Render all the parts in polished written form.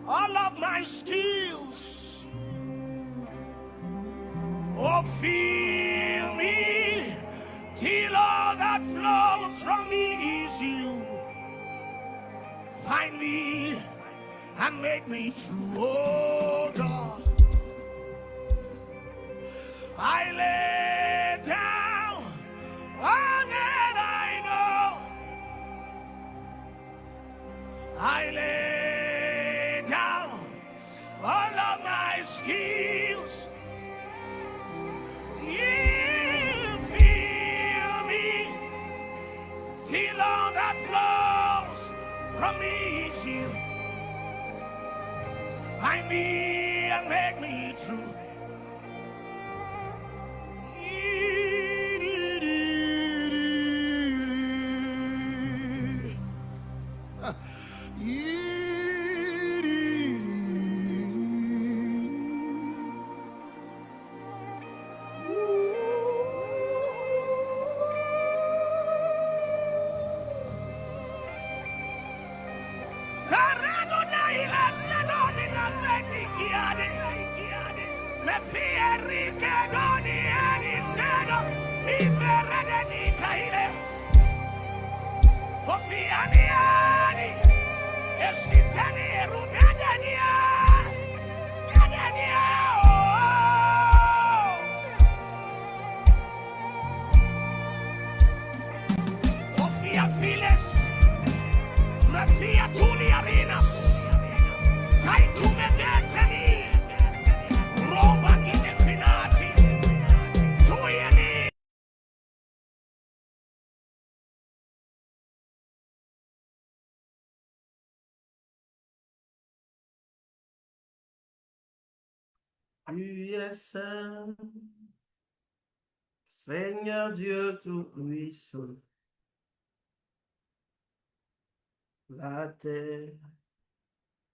all of my skills. Oh, fill me till all that flows from me is you. Find me and make me true, oh God. I lay down all that I know. I lay down all of my skills. You feel me till all that flows from me is you. Find me and make me true. Tu es saint, Seigneur Dieu Tout-Puissant. La terre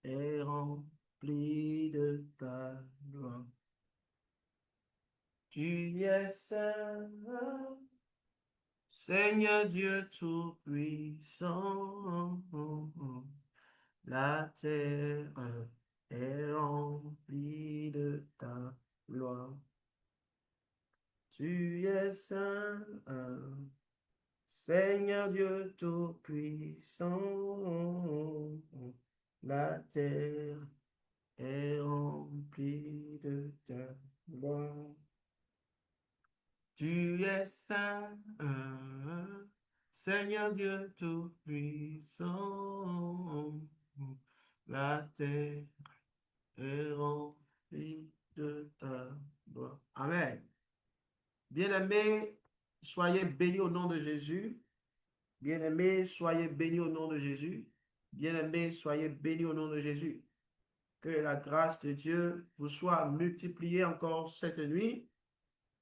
est remplie de ta gloire. Tu es saint, Seigneur Dieu Tout-Puissant. La terre est remplie de ta gloire. Tu es saint, Seigneur Dieu Tout-Puissant. La terre est remplie de ta gloire. Tu es saint, Seigneur Dieu Tout-Puissant. La terre est remplie de ta gloire. Amen. Bien-aimés, soyez bénis au nom de Jésus. Bien-aimés, soyez bénis au nom de Jésus. Bien-aimés, soyez bénis au nom de Jésus. Que la grâce de Dieu vous soit multipliée encore cette nuit.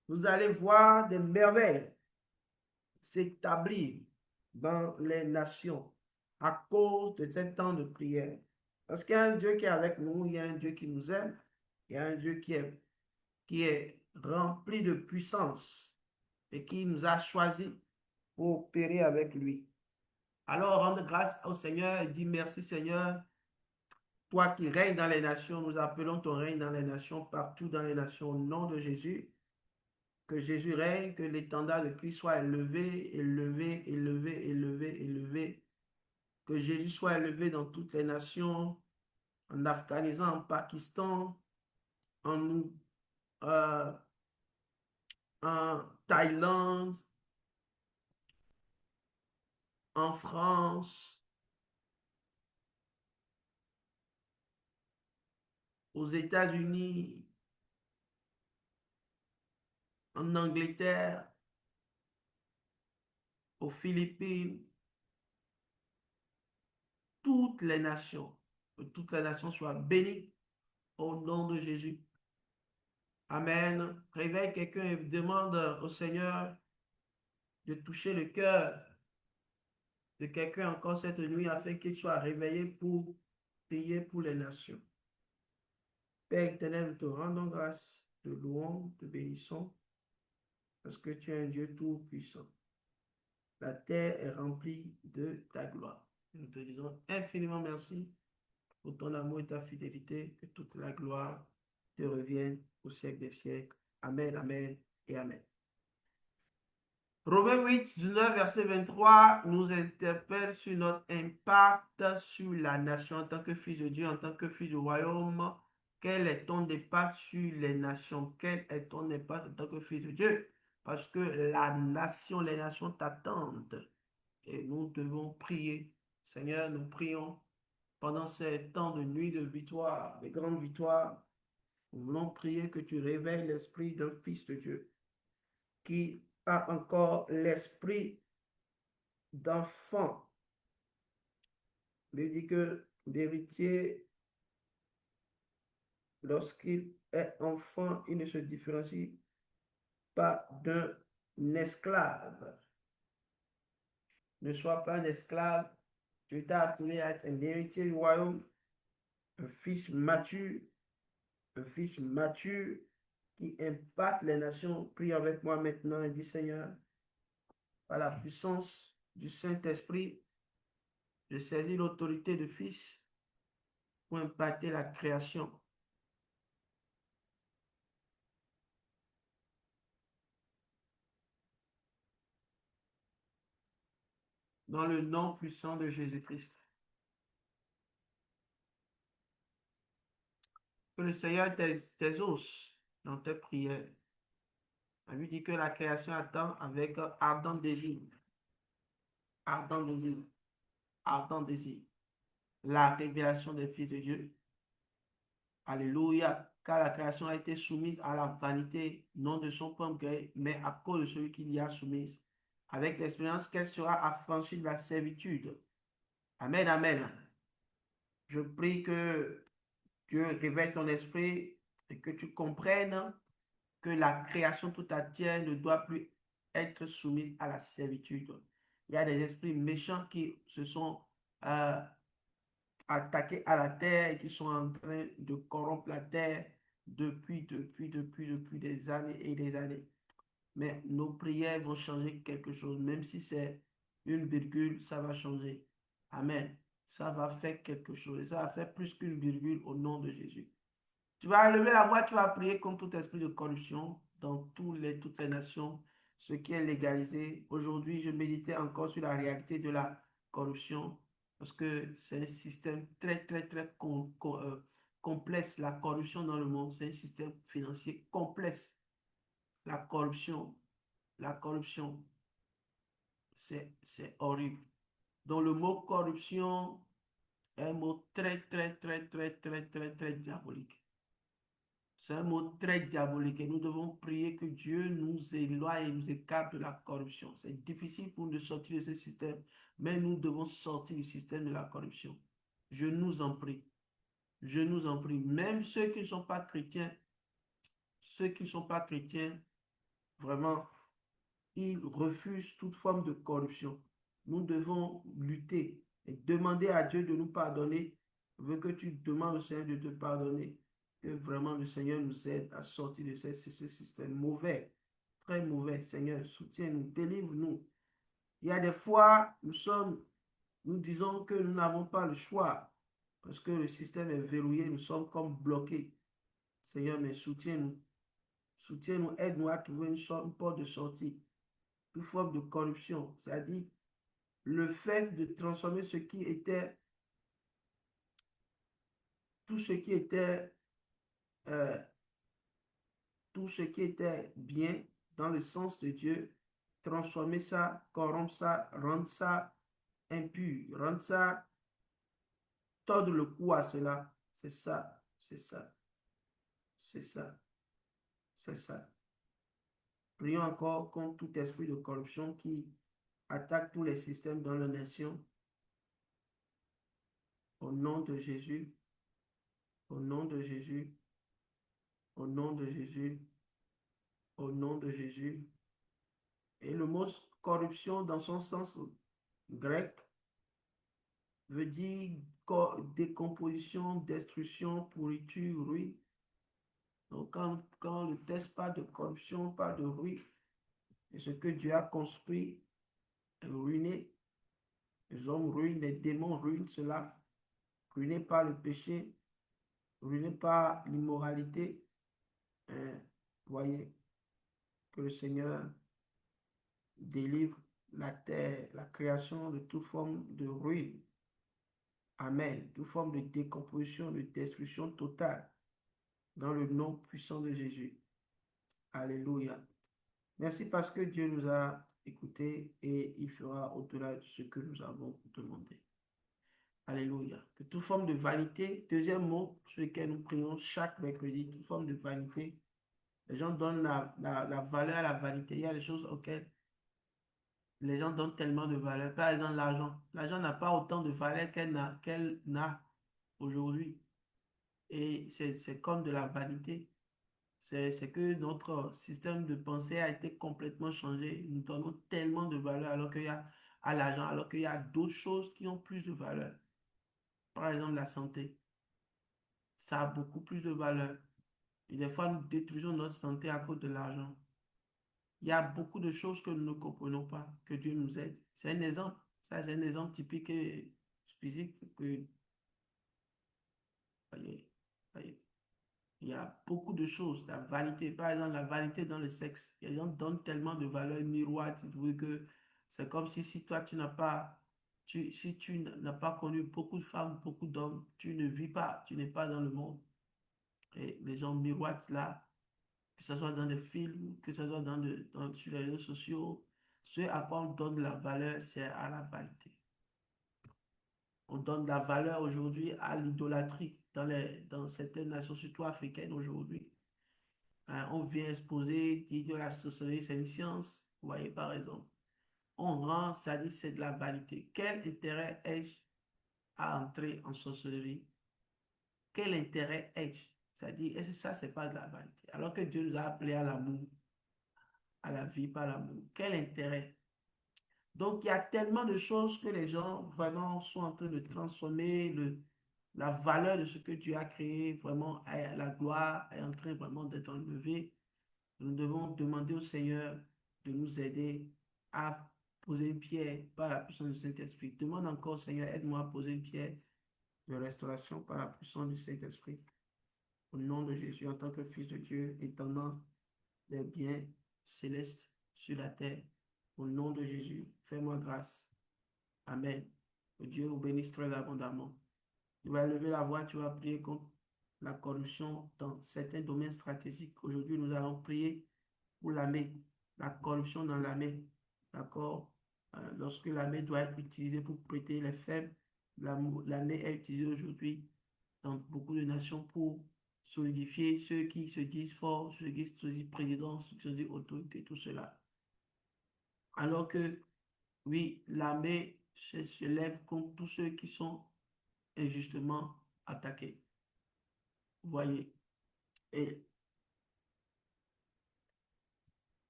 Vous allez voir des merveilles s'établir dans les nations à cause de ce temps de prière. Parce qu'il y a un Dieu qui est avec nous, il y a un Dieu qui nous aime, il y a un Dieu qui est rempli de puissance et qui nous a choisis pour opérer avec lui. Alors, rendre grâce au Seigneur et dire merci Seigneur, toi qui règnes dans les nations, nous appelons ton règne dans les nations, partout dans les nations, au nom de Jésus. Que Jésus règne, que l'étendard de Christ soit élevé, élevé, élevé, élevé, élevé. Que Jésus soit élevé dans toutes les nations, en Afghanistan, en Pakistan, en, euh, en Thaïlande, en France, aux États-Unis, en Angleterre, aux Philippines, toutes les nations, que toutes les nations soient bénies au nom de Jésus. Amen. Réveille quelqu'un et demande au Seigneur de toucher le cœur de quelqu'un encore cette nuit afin qu'il soit réveillé pour prier pour les nations. Père éternel, nous te rendons grâce, te louons, te bénissons, parce que tu es un Dieu tout-puissant. La terre est remplie de ta gloire. Nous te disons infiniment merci pour ton amour et ta fidélité, que toute la gloire te revienne au siècle des siècles. Amen, amen et amen. Romains 8, 19, verset 23 nous interpelle sur notre impact sur la nation en tant que fils de Dieu, en tant que fils du royaume. Quel est ton impact sur les nations? Quel est ton impact en tant que fils de Dieu? Parce que les nations t'attendent et nous devons prier. Seigneur, nous prions pendant ces temps de nuit de victoire, de grandes victoires. Nous voulons prier que tu réveilles l'esprit d'un fils de Dieu qui a encore l'esprit d'enfant. Il dit que l'héritier, lorsqu'il est enfant, il ne se différencie pas d'un esclave. Ne sois pas un esclave. Tu t'es appelé à être un héritier du royaume, un fils mature, qui impacte les nations. Prie avec moi maintenant et dis, Seigneur, par la puissance du Saint-Esprit, je saisis l'autorité de fils pour impacter la création. Dans le nom puissant de Jésus-Christ. Que le Seigneur t'exauce dans tes prières. On lui dit que la création attend avec ardent désir. Ardent désir. Ardent désir. La révélation des fils de Dieu. Alléluia. Car la création a été soumise à la vanité, non de son propre gré, mais à cause de celui qui l'y a soumise, avec l'espérance qu'elle sera affranchie de la servitude. Amen, amen. Je prie que Dieu réveille ton esprit et que tu comprennes que la création tout entière ne doit plus être soumise à la servitude. Il y a des esprits méchants qui se sont attaqués à la terre et qui sont en train de corrompre la terre depuis des années et des années. Mais nos prières vont changer quelque chose, même si c'est une virgule, ça va changer. Amen. Ça va faire quelque chose. Et ça va faire plus qu'une virgule au nom de Jésus. Tu vas lever la voix, tu vas prier contre tout esprit de corruption dans toutes les nations, ce qui est légalisé. Aujourd'hui, je méditais encore sur la réalité de la corruption parce que c'est un système très complexe. La corruption dans le monde, c'est un système financier complexe. La corruption, c'est horrible. Donc le mot corruption est un mot très diabolique. C'est un mot très diabolique et nous devons prier que Dieu nous éloigne et nous écarte de la corruption. C'est difficile pour nous de sortir de ce système, mais nous devons sortir du système de la corruption. Je nous en prie. Je nous en prie. Même ceux qui ne sont pas chrétiens, vraiment, ils refusent toute forme de corruption. Nous devons lutter et demander à Dieu de nous pardonner. Je veux que tu demandes au Seigneur de te pardonner. Que vraiment le Seigneur nous aide à sortir de ce système mauvais, très mauvais. Seigneur, soutiens-nous, délivre-nous. Il y a des fois, nous disons que nous n'avons pas le choix parce que le système est verrouillé, nous sommes comme bloqués. Seigneur, mais soutiens-nous. Soutiens-nous, aide-nous à trouver une porte de sortie. Toute forme de corruption, c'est-à-dire le fait de transformer tout ce qui était euh, tout ce qui était bien dans le sens de Dieu, transformer ça, corrompre ça, rendre ça impur, rendre ça, tordre le cou à cela. C'est ça, c'est ça, c'est ça, c'est ça. Prions encore contre tout esprit de corruption qui attaque tous les systèmes dans la nation. Au nom de Jésus, au nom de Jésus, au nom de Jésus, au nom de Jésus. Et le mot corruption dans son sens grec veut dire décomposition, destruction, pourriture, ruine. Donc quand le texte parle de corruption, parle de ruine, et ce que Dieu a construit est ruiné. Les hommes ruinent, les démons ruinent cela. ruinés par le péché, ruinés par l'immoralité. Voyez que le Seigneur délivre la terre, la création de toute forme de ruine. Amen. Toute forme de décomposition, de destruction totale dans le nom puissant de Jésus. Alléluia. Merci parce que Dieu nous a écoutés et il fera au-delà de ce que nous avons demandé. Alléluia. Que toute forme de vanité, deuxième mot sur lequel nous prions chaque mercredi, toute forme de vanité. Les gens donnent la valeur à la vanité. Il y a des choses auxquelles les gens donnent tellement de valeur. Par exemple, l'argent. L'argent n'a pas autant de valeur qu'elle n'a aujourd'hui. Et c'est comme de la vanité. C'est que notre système de pensée a été complètement changé. Nous donnons tellement de valeur alors qu'il y a à l'argent, alors qu'il y a d'autres choses qui ont plus de valeur. Par exemple, la santé. Ça a beaucoup plus de valeur. Et des fois, nous détruisons notre santé à cause de l'argent. Il y a beaucoup de choses que nous ne comprenons pas. Que Dieu nous aide. C'est un exemple. Ça, c'est un exemple typique et physique que, voyez, voyez. Il y a beaucoup de choses. La vanité, par exemple, la vanité dans le sexe. Les gens donnent tellement de valeur miroir, que c'est comme si toi, tu n'as pas, si tu n'as pas connu beaucoup de femmes, beaucoup d'hommes, tu ne vis pas, tu n'es pas dans le monde. Et les gens miroitent là, que ce soit dans des films, que ce soit sur les réseaux sociaux. Ce à quoi on donne de la valeur, c'est à la vanité. On donne de la valeur aujourd'hui à l'idolâtrie dans certaines nations, surtout africaines aujourd'hui. On vient exposer, dire que la sorcellerie, c'est une science. Vous voyez, par exemple. On rend, ça dit, c'est de la vanité. Quel intérêt ai-je à entrer en sorcellerie? Quel intérêt ai-je? C'est-à-dire, est-ce que ça, c'est pas de la vanité? Alors que Dieu nous a appelés à l'amour, à la vie par l'amour. Quel intérêt? Donc, il y a tellement de choses que les gens vraiment sont en train de transformer la valeur de ce que Dieu a créé, vraiment, la gloire est en train vraiment d'être enlevée. Nous devons demander au Seigneur de nous aider à poser une pierre par la puissance du Saint-Esprit. Demande encore, Seigneur, aide-moi à poser une pierre de restauration par la puissance du Saint-Esprit. Au nom de Jésus, en tant que Fils de Dieu, étendant les biens célestes sur la terre. Au nom de Jésus, fais-moi grâce. Amen. Que Dieu vous bénisse très abondamment. Tu vas lever la voix, tu vas prier contre la corruption dans certains domaines stratégiques. Aujourd'hui, nous allons prier pour l'armée, la corruption dans l'armée. D'accord? Lorsque l'armée doit être utilisée pour prêter les faibles, l'armée est utilisée aujourd'hui dans beaucoup de nations pour solidifier ceux qui se disent forts, ceux qui se disent présidents, ceux qui se disent autorités, tout cela. Alors que, oui, l'armée se lève contre tous ceux qui sont injustement attaqués. Vous voyez? Et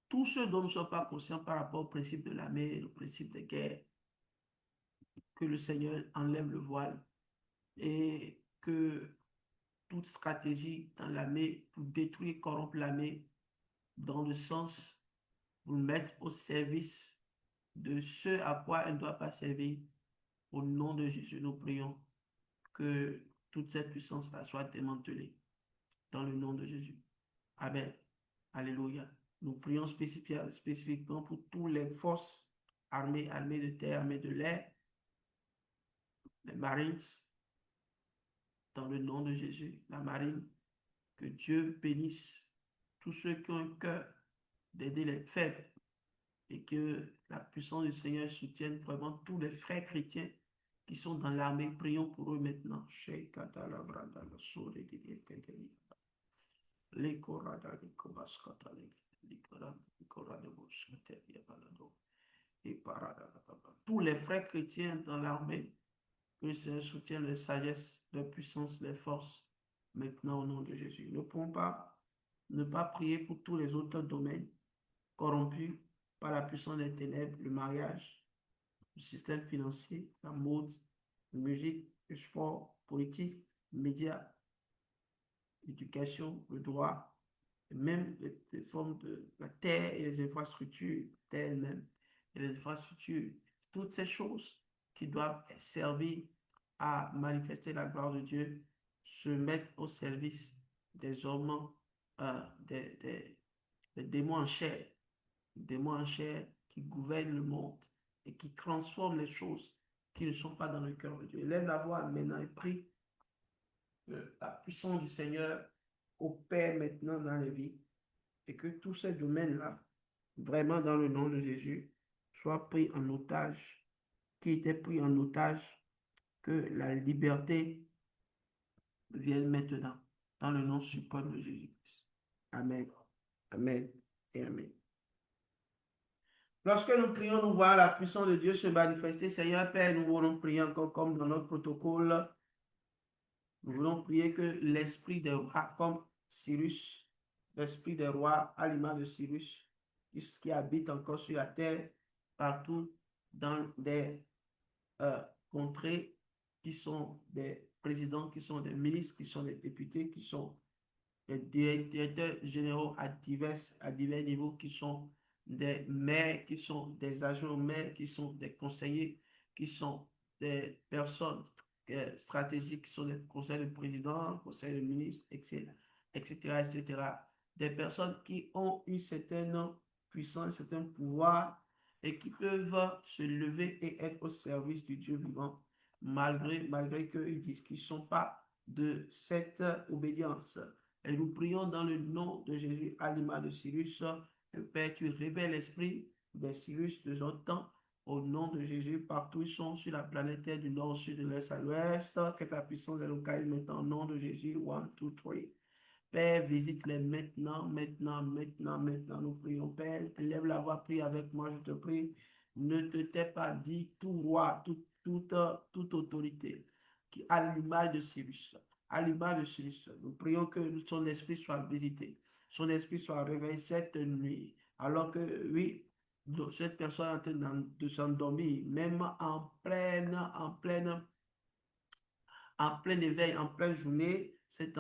tous ceux dont nous ne sommes pas conscients par rapport au principe de l'armée, le principe de guerre, que le Seigneur enlève le voile et que toute stratégie dans l'armée pour détruire, corrompre l'armée, dans le sens pour mettre au service de ce à quoi elle ne doit pas servir. Au nom de Jésus, nous prions que toute cette puissance-là soit démantelée dans le nom de Jésus. Amen. Alléluia. Nous prions spécifiquement pour toutes les forces armées, armées de terre, armées de l'air, les Marines, dans le nom de Jésus, la marine, que Dieu bénisse tous ceux qui ont un cœur d'aider les faibles et que la puissance du Seigneur soutienne vraiment tous les frères chrétiens qui sont dans l'armée. Prions pour eux maintenant. Tous les frères chrétiens dans l'armée, que le Seigneur soutienne les sagesses, les puissances, les forces, maintenant au nom de Jésus. Ne pouvons pas ne pas prier pour tous les autres domaines corrompus par la puissance des ténèbres, le mariage, le système financier, la mode, la musique, le sport, politique, les médias, l'éducation, le droit, et même les formes de la terre et les infrastructures elles-mêmes, et les infrastructures, toutes ces choses qui doivent servir à manifester la gloire de Dieu se mettent au service des hommes, des démons en chair, qui gouvernent le monde et qui transforment les choses qui ne sont pas dans le cœur de Dieu. Lève la voix maintenant et prie que la puissance du Seigneur opère maintenant dans les vies et que tous ces domaines-là, vraiment dans le nom de Jésus, soient pris en otage, qui étaient pris en otage, que la liberté vienne maintenant dans le nom suprême de Jésus-Christ. Amen, amen et amen. Lorsque nous prions, nous voyons la puissance de Dieu se manifester. Seigneur Père, nous voulons prier encore comme dans notre protocole. Nous voulons prier que l'esprit des rois, comme Cyrus, l'esprit des rois à l'image de Cyrus, qui habite encore sur la terre, partout dans des contrées qui sont des présidents, qui sont des ministres, qui sont des députés, qui sont des directeurs généraux à divers niveaux, qui sont des maires, qui sont des agents maires, qui sont des conseillers, qui sont des personnes stratégiques, qui sont des conseils de président, conseils de ministre, etc., etc., etc. Des personnes qui ont une certaine puissance, un certain pouvoir et qui peuvent se lever et être au service du Dieu vivant, malgré qu'ils disent qu'ils ne sont pas de cette obédience. Et nous prions dans le nom de Jésus, à l'image de Cyrus, que Père, tu révèles l'esprit des Cyrus de notre temps, au nom de Jésus, partout ils sont sur la planète Terre, du nord au sud, de l'est à l'ouest, que ta puissance est locale maintenant, au nom de Jésus, 1, 2, 3. Père, visite-les maintenant, maintenant, maintenant, maintenant. Nous prions, Père. Lève la voix, prie avec moi, je te prie. Ne te t'ai pas dit tout roi, toute autorité, qui a l'image de Cyrus. À l'image de Cyrus, nous prions que son esprit soit visité, son esprit soit réveillé cette nuit. Alors que, oui, cette personne est en train de s'endormir, même en plein éveil, en pleine journée, cette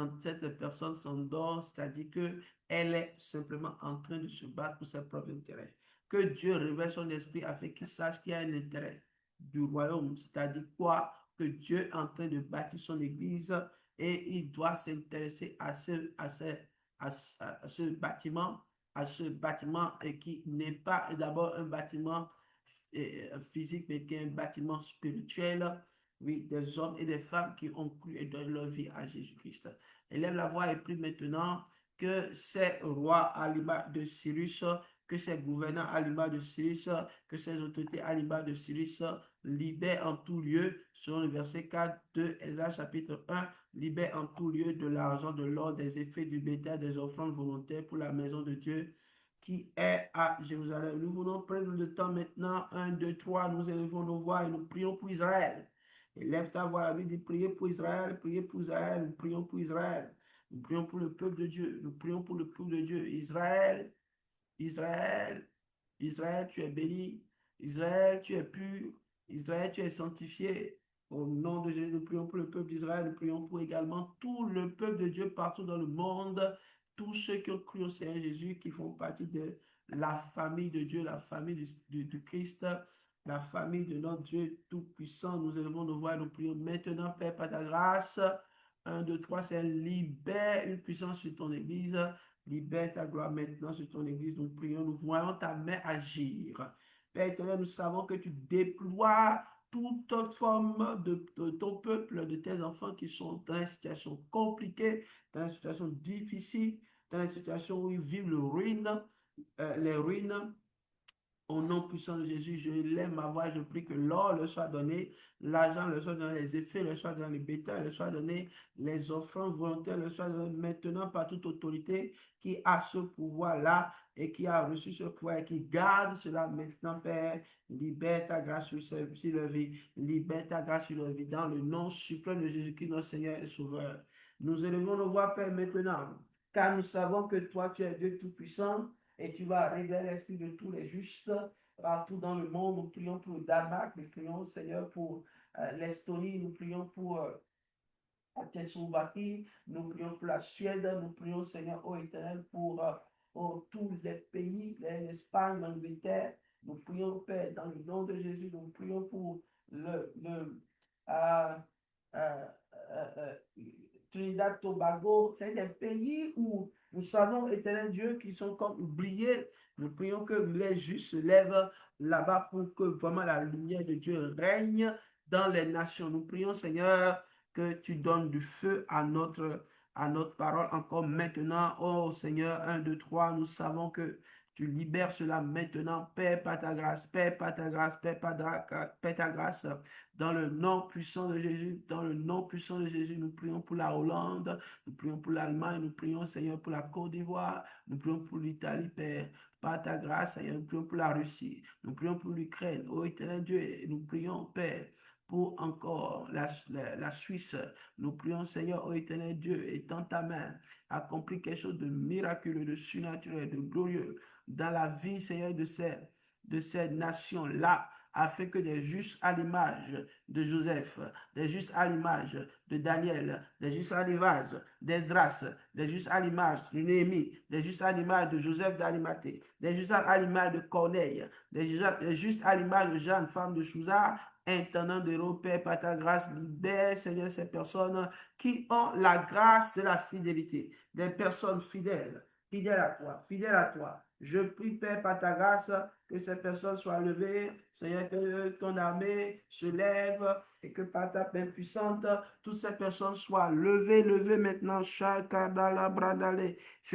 personne s'endort, c'est-à-dire qu'elle est simplement en train de se battre pour ses propres intérêts. Que Dieu révèle son esprit afin qu'il sache qu'il y a un intérêt du royaume, c'est-à-dire quoi? Que Dieu est en train de bâtir son église et il doit s'intéresser à ce bâtiment et qui n'est pas d'abord un bâtiment physique, mais qui est un bâtiment spirituel. Oui, des hommes et des femmes qui ont cru et donnent leur vie à Jésus-Christ. Élève la voix et prie maintenant que ces rois à l'image de Cyrus, que ces gouvernants à l'image de Cyrus, que ces autorités à l'image de Cyrus libèrent en tout lieu, selon le verset 4 de Ésaïe chapitre 1, libèrent en tout lieu de l'argent, de l'or, des effets du bétail, des offrandes volontaires pour la maison de Dieu qui est à Jérusalem. Nous voulons prendre le temps maintenant, 1, 2, 3, nous élevons nos voix et nous prions pour Israël. Élève ta voix, la Bible dit priez pour Israël, nous prions pour Israël. Nous prions pour le peuple de Dieu, nous prions pour le peuple de Dieu. Israël, Israël, Israël, tu es béni. Israël, tu es pur. Israël, tu es sanctifié. Au nom de Jésus, nous prions pour le peuple d'Israël. Nous prions pour également tout le peuple de Dieu partout dans le monde. Tous ceux qui ont cru au Seigneur Jésus, qui font partie de la famille de Dieu, la famille du Christ, la famille de notre Dieu Tout-Puissant. Nous élevons nos voix et nous prions maintenant, Père, par ta grâce. 1, 2, 3, c'est libère une puissance sur ton Église. Libère ta gloire maintenant sur ton Église. Nous prions, nous voyons ta main agir. Père éternel, nous savons que tu déploies toute forme de ton peuple, de tes enfants qui sont dans une situation compliquée, dans une situation difficile, dans une situation où ils vivent les ruines. Au nom puissant de Jésus, je lève ma voix, je prie que l'or leur soit donné, l'argent leur soit donné, les effets leur soient donnés, les bétails leur soient donnés, les offrandes volontaires leur soient données maintenant par toute autorité qui a ce pouvoir-là et qui a reçu ce pouvoir et qui garde cela maintenant, Père. Libère ta grâce sur leur vie, libère ta grâce sur leur vie dans le nom suprême de Jésus-Christ, notre Seigneur et Sauveur. Nous élevons nos voix, Père, maintenant, car nous savons que toi, tu es Dieu Tout-Puissant et tu vas révéler l'esprit de tous les justes partout dans le monde. Nous prions pour le Danemark, nous prions, Seigneur, pour l'Estonie, nous prions pour la Tchécoslovaquie, nous prions pour la Suède, nous prions, Seigneur, ô Éternel, pour tous les pays, l'Espagne, l'Angleterre. Nous prions, Père, dans le nom de Jésus, nous prions pour le Trinidad, Tobago, c'est des pays où nous savons, éternel Dieu, qui sont comme oubliés. Nous prions que les justes se lèvent là-bas pour que vraiment la lumière de Dieu règne dans les nations. Nous prions, Seigneur, que tu donnes du feu à notre parole encore maintenant. Oh Seigneur, 1, 2, 3, nous savons que tu libères cela maintenant. Père, par ta grâce, Père, par ta grâce, Père, par ta grâce. Dans le nom puissant de Jésus, dans le nom puissant de Jésus, nous prions pour la Hollande, nous prions pour l'Allemagne, nous prions, Seigneur, pour la Côte d'Ivoire, nous prions pour l'Italie, Père. Par ta grâce, Seigneur, nous prions pour la Russie, nous prions pour l'Ukraine. Ô éternel Dieu, nous prions, Père, pour encore la Suisse. Nous prions, Seigneur, ô éternel Dieu, étends ta main, accomplis quelque chose de miraculeux, de surnaturel, de glorieux dans la vie, Seigneur, de ces nations-là, afin que des justes à l'image de Joseph, des justes à l'image de Daniel, des justes à l'image d'Esdras, des justes à l'image de Néhémie, des justes à l'image de Joseph d'Arimathée, des justes à l'image de Corneille, des justes à l'image de Jeanne, femme de Chouza, intendant de Père, par ta grâce, libère, Seigneur, ces personnes qui ont la grâce de la fidélité, des personnes fidèles, fidèles à toi, fidèles à toi. Je prie, Père, par ta grâce, que ces personnes soient levées, Seigneur, que ton armée se lève et que par ta main puissante, toutes ces personnes soient levées maintenant, je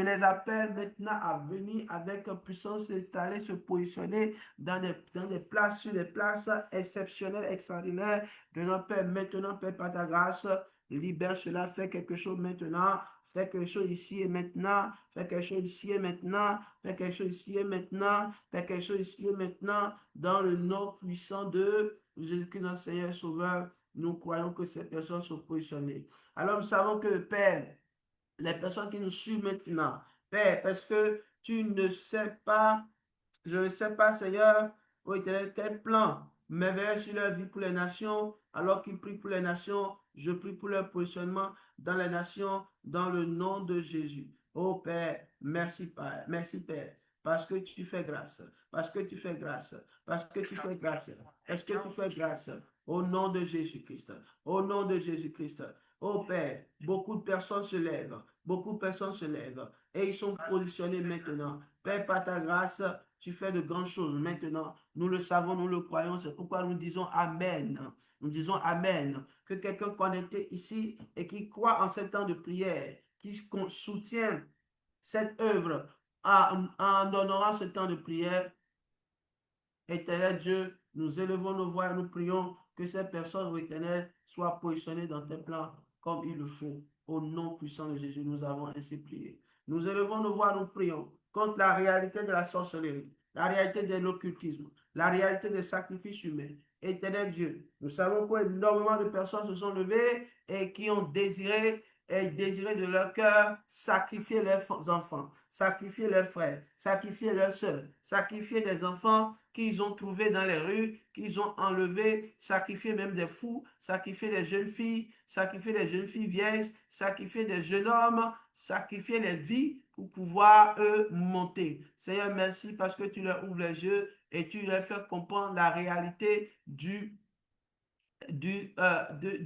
les appelle maintenant à venir avec puissance, s'installer, se positionner dans des places, sur des places exceptionnelles, extraordinaires de notre Père. Maintenant, Père, par ta grâce, libère cela, fais quelque chose maintenant. Fais quelque chose ici et maintenant. Fais quelque chose ici et maintenant. Fais quelque chose ici et maintenant. Fais quelque chose ici et maintenant. Dans le nom puissant de Jésus-Christ, notre Seigneur Sauveur, nous croyons que ces personnes sont positionnées. Alors, nous savons que, Père, les personnes qui nous suivent maintenant, Père, parce que tu ne sais pas, je ne sais pas, Seigneur, oh éternel, quel plan merveilleux sur leur vie pour les nations, alors qu'ils prient pour les nations, je prie pour leur positionnement dans les nations, dans le nom de Jésus. Oh Père, merci Père, merci Père, parce que tu fais grâce, parce que tu fais grâce, parce que tu fais grâce, parce que tu fais grâce, au nom de Jésus-Christ, au nom de Jésus-Christ. Oh Père, beaucoup de personnes se lèvent, beaucoup de personnes se lèvent et ils sont positionnés maintenant. Père, par ta grâce, tu fais de grandes choses maintenant. Nous le savons, nous le croyons, c'est pourquoi nous disons Amen. Nous disons Amen. Que quelqu'un connecté ici et qui croit en ce temps de prière, qui soutient cette œuvre en honorant ce temps de prière, Éternel Dieu, nous élevons nos voix et nous prions que ces personnes, éternel, soient positionnées dans tes plans comme il le faut. Au nom puissant de Jésus, nous avons ainsi prié. Nous élevons nos voix, nous prions contre la réalité de la sorcellerie, la réalité de l'occultisme, la réalité des sacrifices humains. Éternel Dieu, nous savons qu'énormément de personnes se sont levées et qui ont désiré de leur cœur sacrifier leurs enfants, sacrifier leurs frères, sacrifier leurs soeurs, sacrifier des enfants qu'ils ont trouvés dans les rues, qu'ils ont enlevés, sacrifier même des fous, sacrifier des jeunes filles vieilles, sacrifier des jeunes hommes, sacrifier les vies pour pouvoir, eux, monter. Seigneur, merci parce que tu leur ouvres les yeux et tu leur fais comprendre la réalité du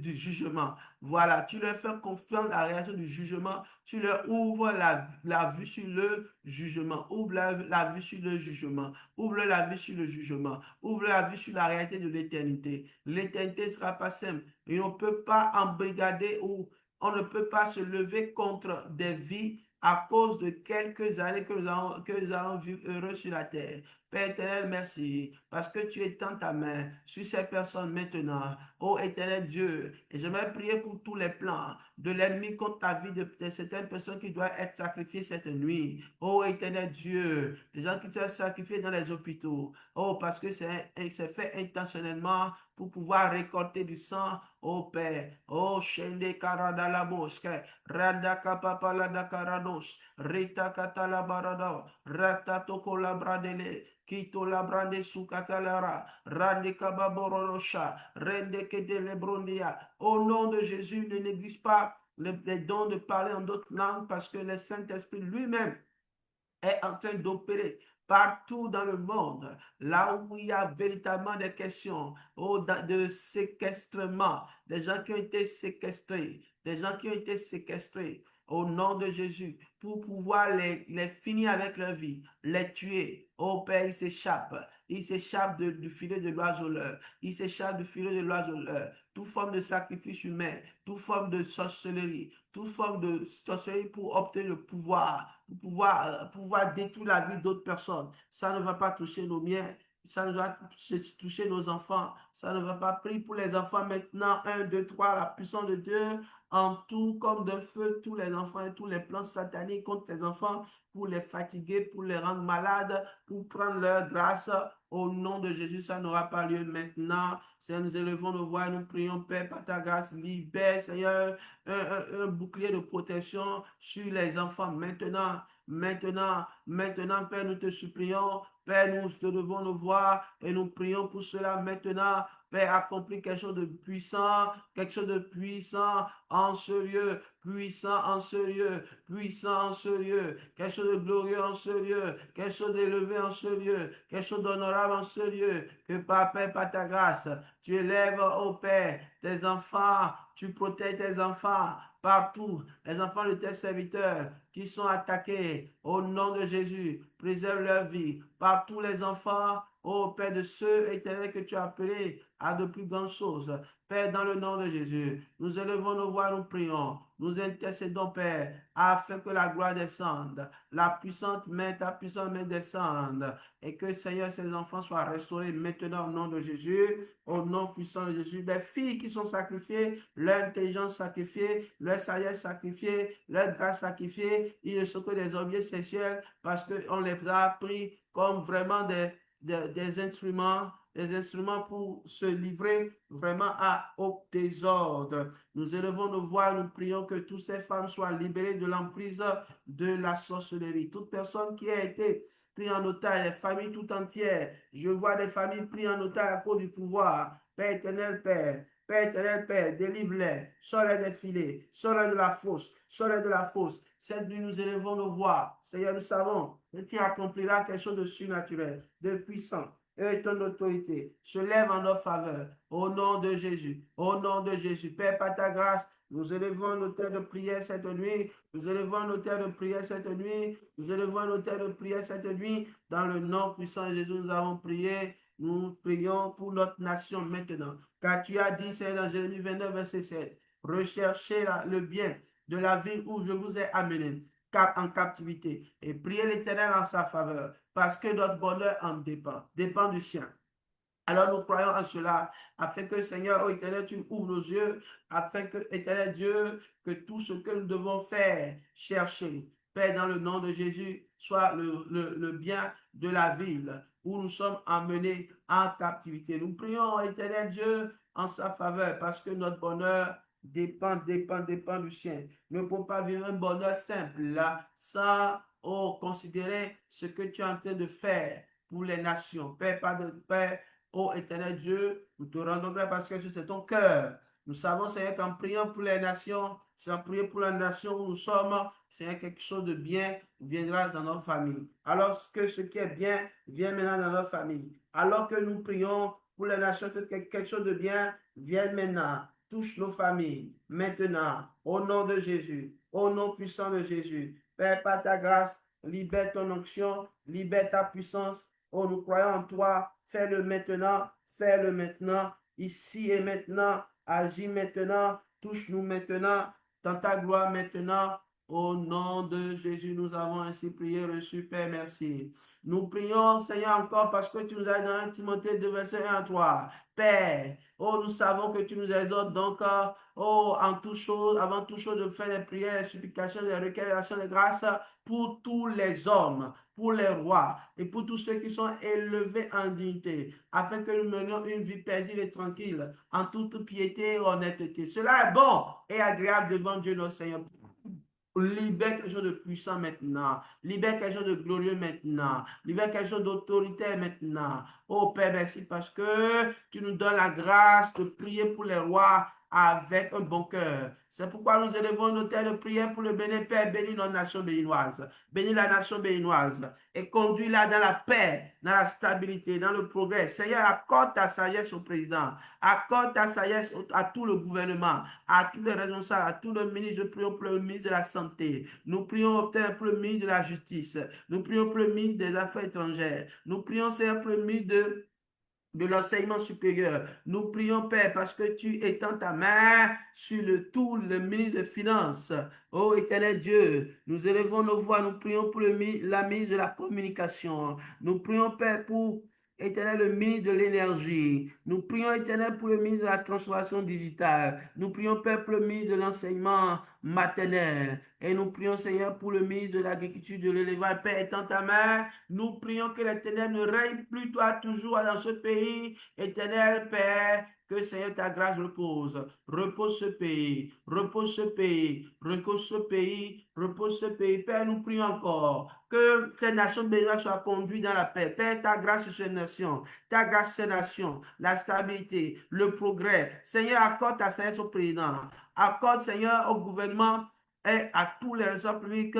jugement. Voilà, tu leur fais comprendre la réalité du jugement, tu leur ouvres la vue sur le jugement, ouvre la vue sur le jugement, ouvre la vue sur le jugement, ouvre la vue sur la réalité de l'éternité. L'éternité ne sera pas simple et on ne peut pas embrigader ou on ne peut pas se lever contre des vies à cause de quelques années que nous avons vu heureux sur la terre. Père éternel, merci, parce que tu étends ta main sur ces personnes maintenant. Ô éternel Dieu, et j'aimerais prier pour tous les plans de l'ennemi contre ta vie de certaines personnes qui doivent être sacrifiées cette nuit. Ô éternel Dieu, les gens qui doivent sacrifier dans les hôpitaux. Oh, parce que c'est fait intentionnellement pour pouvoir récolter du sang. Oh Père, oh Shende Karada la Bosque, Rada Kapapala da Karados, Rita Katala Barada, Rata Toko la Bradele. Kito la brande su katalara, rande kababorosha, rende kedele brondia. Au nom de Jésus, ne néglige pas les dons de parler en d'autres langues parce que le Saint-Esprit lui-même est en train d'opérer partout dans le monde, là où il y a véritablement des questions de séquestrement, des gens qui ont été séquestrés, des gens qui ont été séquestrés au nom de Jésus, pour pouvoir les finir avec leur vie, les tuer. Oh Père, ils s'échappent du filet de l'oiseleur, ils s'échappent du filet de l'oiseleur, toute forme de sacrifice humain, toute forme de sorcellerie, toute forme de sorcellerie pour obtenir le pouvoir, pour pouvoir détruire la vie d'autres personnes. Ça ne va pas toucher nos miens, ça ne va toucher nos enfants, ça ne va pas. Prier pour les enfants maintenant, 1, 2, 3, la puissance de Dieu, en tout comme de feu, tous les enfants et tous les plans sataniques contre les enfants, pour les fatiguer, pour les rendre malades, pour prendre leur grâce. Au nom de Jésus, ça n'aura pas lieu maintenant. Seigneur, nous élevons nos voix et nous prions, Père, par ta grâce, libère, Seigneur, un bouclier de protection sur les enfants maintenant. Maintenant, Père, nous te supplions. Père, nous te devons nos voix et nous prions pour cela maintenant. Père, accomplis quelque chose de puissant en ce lieu, puissant en ce lieu, puissant en ce lieu, quelque chose de glorieux en ce lieu, quelque chose d'élevé en ce lieu, quelque chose d'honorable en ce lieu, que par Père, par ta grâce, tu élèves, ô Père, tes enfants, tu protèges tes enfants partout, les enfants de tes serviteurs qui sont attaqués, au nom de Jésus, préserve leur vie, partout les enfants, ô Père, de ceux éternels que tu as appelés à de plus grandes choses. Père, dans le nom de Jésus, nous élevons nos voix, nous prions, nous intercédons, Père, afin que la gloire descende, la puissante main, ta puissante main descende, et que, Seigneur, ces enfants soient restaurés maintenant au nom de Jésus, au nom puissant de Jésus. Des filles qui sont sacrifiées, leur intelligence sacrifiée, leur sagesse sacrifiée, leur grâce sacrifiée, ils ne sont que des objets sexuels parce qu'on les a pris comme vraiment des instruments pour se livrer vraiment au désordre. Nous élevons nos voix, nous prions que toutes ces femmes soient libérées de l'emprise de la sorcellerie. Toute personne qui a été prise en otage, les familles tout entières, je vois des familles prises en otage à cause du pouvoir. Père éternel, Père éternel, Père, délivre-les, sors-les des filets, sors-les de la fosse, sors-les de la fosse. Cette nuit, nous élevons nos voix. Seigneur, nous savons que tu accompliras quelque chose de surnaturel, de puissant, et ton autorité se lève en notre faveur. Au nom de Jésus, au nom de Jésus. Père, par ta grâce, nous élevons nos terres de prière cette nuit. Nous élevons nos terres de prière cette nuit. Nous élevons nos terres de prière cette nuit. Dans le nom puissant de Jésus, nous avons prié. Nous prions pour notre nation maintenant. Car tu as dit, c'est dans Jérémie 29, verset 7, recherchez le bien de la ville où je vous ai amené en captivité et priez l'Éternel en sa faveur, parce que notre bonheur en dépend du sien. Alors nous croyons en cela, afin que Seigneur, oh Éternel, tu ouvres nos yeux, afin que, Éternel Dieu, que tout ce que nous devons faire, chercher, Père, dans le nom de Jésus, soit le bien de la ville où nous sommes emmenés en captivité. Nous prions, Éternel Dieu, en sa faveur, parce que notre bonheur dépend du sien. Nous ne pouvons pas vivre un bonheur simple, là, sans considérer ce que tu es en train de faire pour les nations. Père, Père, ô éternel Dieu, nous te rendons grâce parce que c'est ton cœur. Nous savons, Seigneur, qu'en priant pour les nations, sans prier pour la nation où nous sommes, Seigneur, quelque chose de bien viendra dans notre famille. Alors que ce qui est bien vient maintenant dans notre famille. Alors que nous prions pour les nations, que quelque chose de bien vienne maintenant. Touche nos familles maintenant, au nom de Jésus, au nom puissant de Jésus. Père, par ta grâce, libère ton onction, libère ta puissance. Oh, nous croyons en toi. Fais-le maintenant, ici et maintenant. Agis maintenant, touche-nous maintenant, dans ta gloire maintenant. Au nom de Jésus, nous avons ainsi prié, reçu, Père, merci. Nous prions, Seigneur, encore parce que tu nous as dans 1 Timothée 2, verset 1 à 3. Père, oh, nous savons que tu nous exhortes donc, oh, en toute chose, avant toute chose, de faire des prières, des supplications, des requêtes, des grâces pour tous les hommes, pour les rois et pour tous ceux qui sont élevés en dignité, afin que nous menions une vie paisible et tranquille, en toute piété et honnêteté. Cela est bon et agréable devant Dieu notre Seigneur. Libère quelque chose de puissant maintenant. Libère quelque chose de glorieux maintenant. Libère quelque chose d'autoritaire maintenant. Oh Père, merci parce que tu nous donnes la grâce de prier pour les rois avec un bon cœur. C'est pourquoi nous élevons nos terres de prière pour le Bénin. Père, bénis notre nation béninoise, bénis la nation béninoise et conduis-la dans la paix, dans la stabilité, dans le progrès. Seigneur, accorde ta sagesse au président, accorde ta sagesse à tout le gouvernement, à tous les responsables, à tous les ministres. Nous prions pour le ministre de la Santé, nous prions pour le ministre de la Justice, nous prions pour le ministre des Affaires étrangères, nous prions, Seigneur, pour le ministre de l'enseignement supérieur. Nous prions, Père, parce que tu étends ta main sur tout le ministre des Finances. Ô éternel Dieu, nous élevons nos voix, nous prions pour la ministre de la Communication. Nous prions, Père, pour Éternel, le ministre de l'Énergie. Nous prions, Éternel, pour le ministre de la Transformation digitale. Nous prions, Père, pour le ministre de l'Enseignement maternel. Et nous prions, Seigneur, pour le ministre de l'Agriculture, de l'Élevage. Père, étends ta main. Nous prions que les ténèbres ne règnent plus, toi, toujours dans ce pays. Éternel, Père, que Seigneur, ta grâce repose. Repose ce pays. Repose ce pays. Repose ce pays. Repose ce pays. Père, nous prions encore que ces nations béninoises soient conduites dans la paix. Père, ta grâce sur ces nations. Ta grâce sur ces nations. La stabilité, le progrès. Seigneur, accorde ta sagesse au président. Accorde, Seigneur, au gouvernement et à tous les ressorts publics.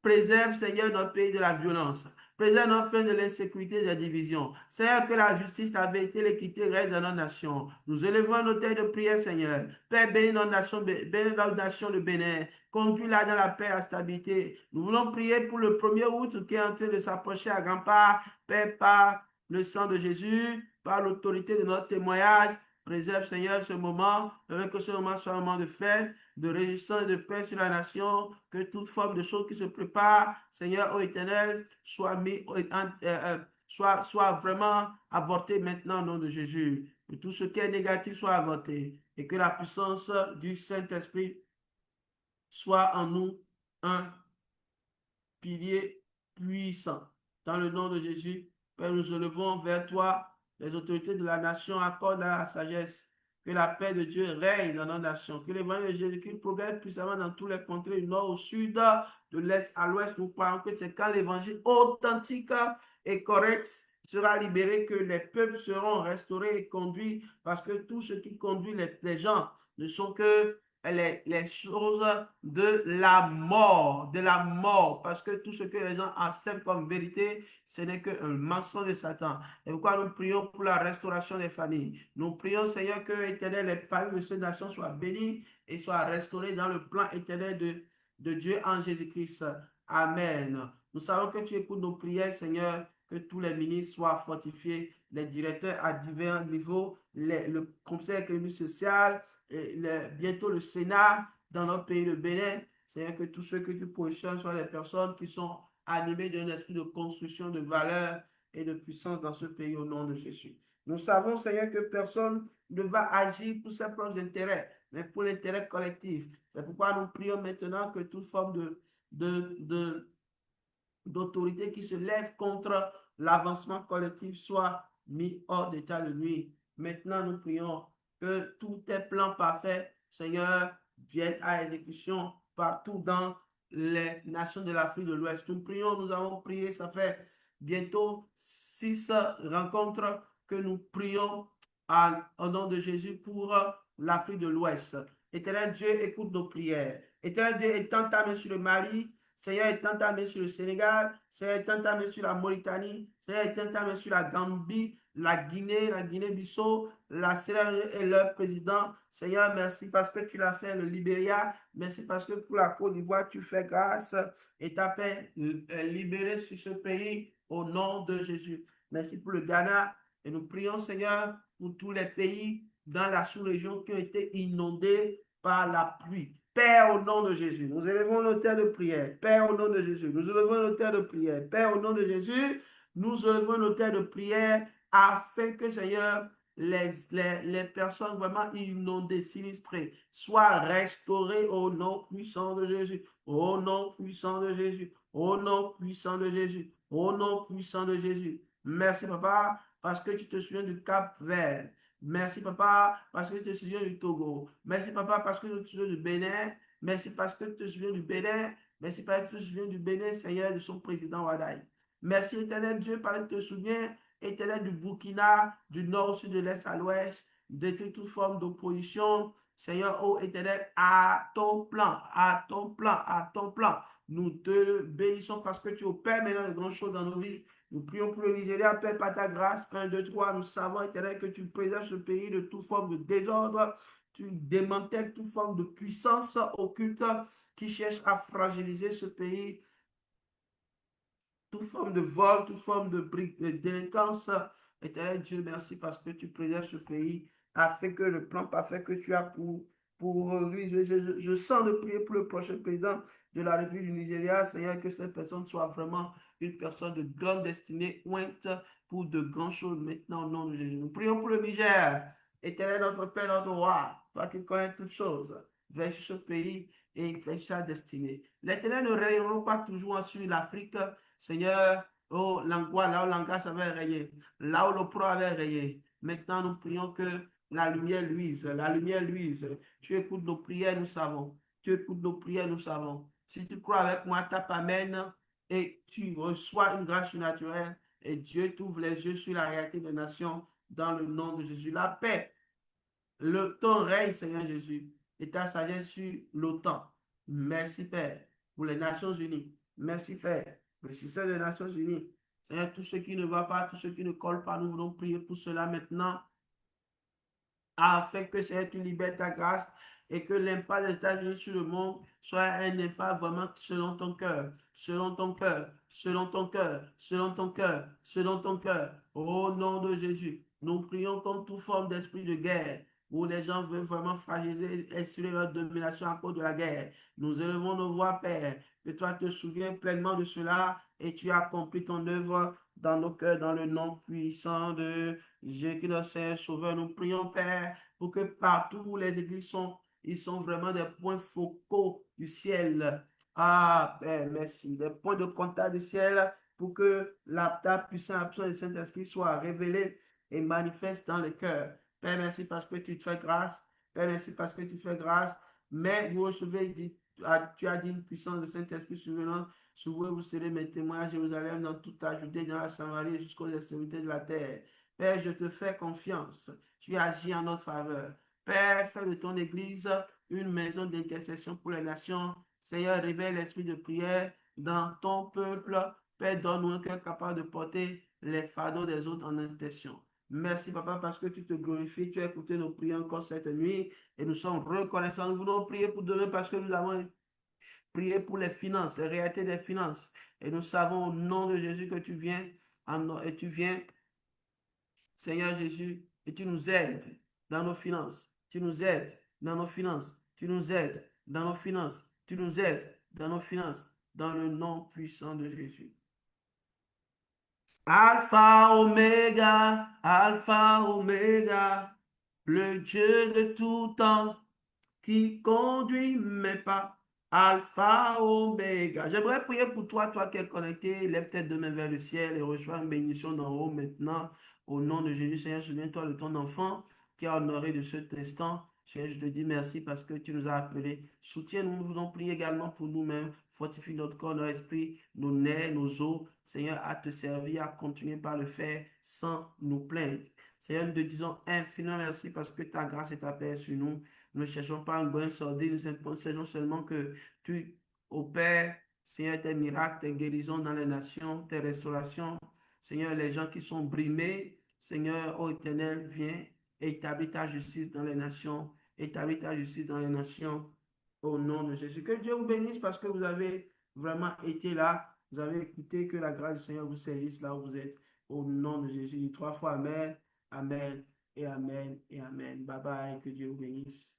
Préserve, Seigneur, notre pays de la violence. Préserve notre pays de l'insécurité et des divisions. Seigneur, que la justice, la vérité, l'équité règnent dans notre nation. Nous élevons nos têtes de prière, Seigneur. Père, bénis notre nation, bénis notre nation de Bénin. Conduis-la dans la paix et la stabilité. Nous voulons prier pour le 1er août qui est en train de s'approcher à grands pas. Père, par le sang de Jésus, par l'autorité de notre témoignage, préserve, Seigneur, ce moment, afin que ce moment soit un moment de fête, de résistance et de paix sur la nation, que toute forme de choses qui se préparent, Seigneur, ô éternel, soit vraiment avorté maintenant au nom de Jésus. Que tout ce qui est négatif soit avorté et que la puissance du Saint-Esprit soit en nous un pilier puissant. Dans le nom de Jésus, Père, nous élevons vers toi. Les autorités de la nation accordent la sagesse. Que la paix de Dieu règne dans nos nations. Que l'évangile de Jésus-Christ progresse puissamment dans tous les contrées, du nord au sud, de l'est à l'ouest. Nous croyons que c'est quand l'évangile authentique et correct sera libéré que les peuples seront restaurés et conduits, parce que tout ce qui conduit les gens ne sont que les choses de la mort, parce que tout ce que les gens acceptent comme vérité, ce n'est qu'un mensonge de Satan. Et pourquoi nous prions pour la restauration des familles. Nous prions, Seigneur, que éternel, les familles de ces nations soient bénies et soient restaurées dans le plan éternel de Dieu en Jésus-Christ. Amen. Nous savons que tu écoutes nos prières, Seigneur, que tous les ministres soient fortifiés, les directeurs à divers niveaux, le conseil économique social, bientôt le Sénat dans notre pays, le Bénin. C'est-à-dire que tous ceux que tu positionnes sont des personnes qui sont animées d'un esprit de construction, de valeur et de puissance dans ce pays au nom de Jésus. Nous savons, Seigneur, que personne ne va agir pour ses propres intérêts, mais pour l'intérêt collectif. C'est pourquoi nous prions maintenant que toute forme d'autorité qui se lève contre l'avancement collectif soit mis hors d'état de nuit. Maintenant, nous prions que tous tes plans parfaits, Seigneur, viennent à exécution partout dans les nations de l'Afrique de l'Ouest. Nous prions, nous avons prié, ça fait bientôt 6 rencontres que nous prions au nom de Jésus pour l'Afrique de l'Ouest. Éternel Dieu, écoute nos prières. Éternel Dieu, étends ta main sur le Mali. Seigneur, étends ta main sur le Sénégal. Seigneur, étends ta main sur la Mauritanie. Seigneur, étends ta main sur la Gambie, la Guinée-Bissau, la Sierra Leone et leur président. Seigneur, merci parce que tu l'as fait, le Libéria. Merci parce que pour la Côte d'Ivoire, tu fais grâce et ta paix libérée sur ce pays au nom de Jésus. Merci pour le Ghana. Et nous prions, Seigneur, pour tous les pays dans la sous-région qui ont été inondés par la pluie. Père, au nom de Jésus, nous élevons nos terres de prière. Père, au nom de Jésus, nous élevons nos terres de prière. Père, au nom de Jésus, nous élevons nos terres de prière afin que, Seigneur, les personnes vraiment inondées, sinistrées, soient restaurées au nom puissant de Jésus. Au nom puissant de Jésus. Au nom puissant de Jésus. Au nom puissant de Jésus. Merci, Papa, parce que tu te souviens du Cap-Vert. Merci, Papa, parce que tu te souviens du Togo. Merci, Papa, parce que tu te souviens du Bénin. Merci parce que tu te souviens du Bénin. Merci parce que tu te souviens du Bénin, Seigneur, de son président Wadaï. Merci, éternel Dieu, parce que tu te souviens, éternel, du Burkina, du nord au sud, de l'est à l'ouest, de toute forme d'opposition, Seigneur, ô Éternel, à ton plan, à ton plan, à ton plan. Nous te bénissons parce que tu opères maintenant de grandes choses dans nos vies. Nous prions pour le Nigeria, Père, par ta grâce. 1, 2, 3, nous savons, Éternel, que tu préserves ce pays de toute forme de désordre. Tu démantèles toute forme de puissance occulte qui cherche à fragiliser ce pays, toute forme de vol, toute forme de délinquance. Éternel Dieu, merci parce que tu préserves ce pays afin que le plan parfait que tu as pour lui, je sens de prier pour le prochain président de la République du Nigeria, Seigneur, que cette personne soit vraiment une personne de grande destinée, ointe pour de grandes choses maintenant au nom de Jésus. Nous prions pour le Niger. Éternel notre Père, notre roi, toi qui connais toutes choses, veille sur ce pays et veille sa destinée. L'Éternel ne rayonnera pas toujours sur l'Afrique, Seigneur, oh, l'angoisse, là où l'angoisse avait rayé, là où le pro avait rayé. Maintenant, nous prions que la lumière luise, la lumière luise. Tu écoutes nos prières, nous savons. Tu écoutes nos prières, nous savons. Si tu crois avec moi, tape Amen et tu reçois une grâce surnaturelle et Dieu t'ouvre les yeux sur la réalité des nations dans le nom de Jésus. La paix, ton règne, Seigneur Jésus, et ta sagesse sur l'OTAN. Merci, Père, pour les Nations Unies. Merci, Père, pour le succès des Nations Unies. Seigneur, tout ce qui ne va pas, tout ce qui ne colle pas, nous voulons prier pour cela maintenant, afin que, Seigneur, tu libères ta grâce et que l'impact des États-Unis sur le monde soit un impact vraiment selon ton cœur, selon ton cœur, selon ton cœur, selon ton cœur, selon ton cœur. Au nom de Jésus, nous prions contre toute forme d'esprit de guerre où les gens veulent vraiment fragiliser et assurer leur domination à cause de la guerre. Nous élevons nos voix, Père, que toi te souviens pleinement de cela et tu as accompli ton œuvre dans nos cœurs, dans le nom puissant de Jésus, notre Seigneur Sauveur. Nous prions, Père, pour que partout où les églises sont, ils sont vraiment des points focaux du ciel. Ah, Père, merci. Des points de contact du ciel pour que ta puissance, absence du Saint-Esprit soit révélée et manifeste dans le cœur. Père, merci parce que tu te fais grâce. Père, merci parce que tu fais grâce. Mais vous recevez, tu as dit une puissance de Saint-Esprit survenant sur vous, vous serez mes témoins à Jérusalem, dans toute la Judée, dans la Samarie, jusqu'aux extrémités de la terre. Père, je te fais confiance. Tu agis en notre faveur. Père, fais de ton Église une maison d'intercession pour les nations. Seigneur, révèle l'esprit de prière dans ton peuple. Père, donne-nous un cœur capable de porter les fardeaux des autres en intercession. Merci, Papa, parce que tu te glorifies. Tu as écouté nos prières encore cette nuit et nous sommes reconnaissants. Nous voulons prier pour demain parce que nous avons prié pour les finances, les réalités des finances. Et nous savons au nom de Jésus que tu viens et tu viens, Seigneur Jésus, et tu nous aides dans nos finances. Tu nous aides dans nos finances. Tu nous aides dans nos finances. Tu nous aides dans nos finances. Dans le nom puissant de Jésus. Alpha, Oméga, le Dieu de tout temps qui conduit mes pas. Alpha, Oméga. J'aimerais prier pour toi, toi qui es connecté. Lève tes deux mains vers le ciel et reçois une bénédiction d'en haut maintenant. Au nom de Jésus, Seigneur, souviens-toi de ton enfant qui a honoré de cet instant. Seigneur, je te dis merci parce que tu nous as appelés. Soutiens-nous, nous voulons prier également pour nous-mêmes. Fortifie notre corps, notre esprit, nos nerfs, nos os. Seigneur, à te servir, à continuer par le faire sans nous plaindre. Seigneur, nous te disons infiniment merci parce que ta grâce et ta paix sur nous. Nous ne cherchons pas un bon sordide, nous cherchons seulement que tu opères, Seigneur, tes miracles, tes guérisons dans les nations, tes restaurations. Seigneur, les gens qui sont brimés, Seigneur, ô Éternel, viens établir ta justice dans les nations, établis ta justice dans les nations, au nom de Jésus. Que Dieu vous bénisse parce que vous avez vraiment été là, vous avez écouté, que la grâce du Seigneur vous saisisse là où vous êtes, au nom de Jésus. Dis 3 fois Amen, Amen et Amen et Amen. Bye bye, que Dieu vous bénisse.